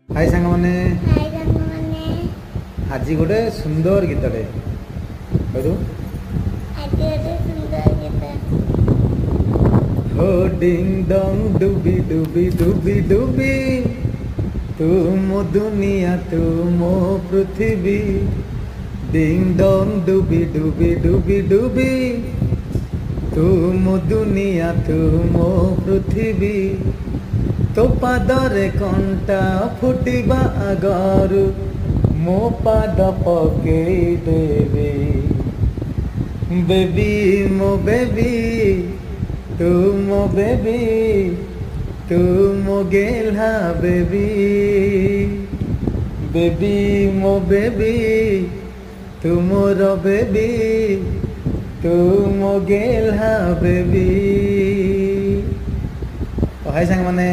हाय सांग माने हाय साଙ୍ଗमाने आज गोटे सुंदर गीतटे कहू आज गोटे सुंदर गीत हो डिंग डंग डुबी डुबी डुबी डुबी तू मो दुनिया तू मो पृथ्वी डिंग डंग डुबी डुबी डुबी डुबी तू मो दुनिया तू मो पृथ्वी तो पादरे कंटा फुटिबा आगरु मो पाद पकेई देवी बेबी मो बेबी तू मो बेबी तू मो गेल्हा बेबी बेबी मो बेबी तू मोर बेबी तू मो गेल्हा बेबी। हाय सांग माने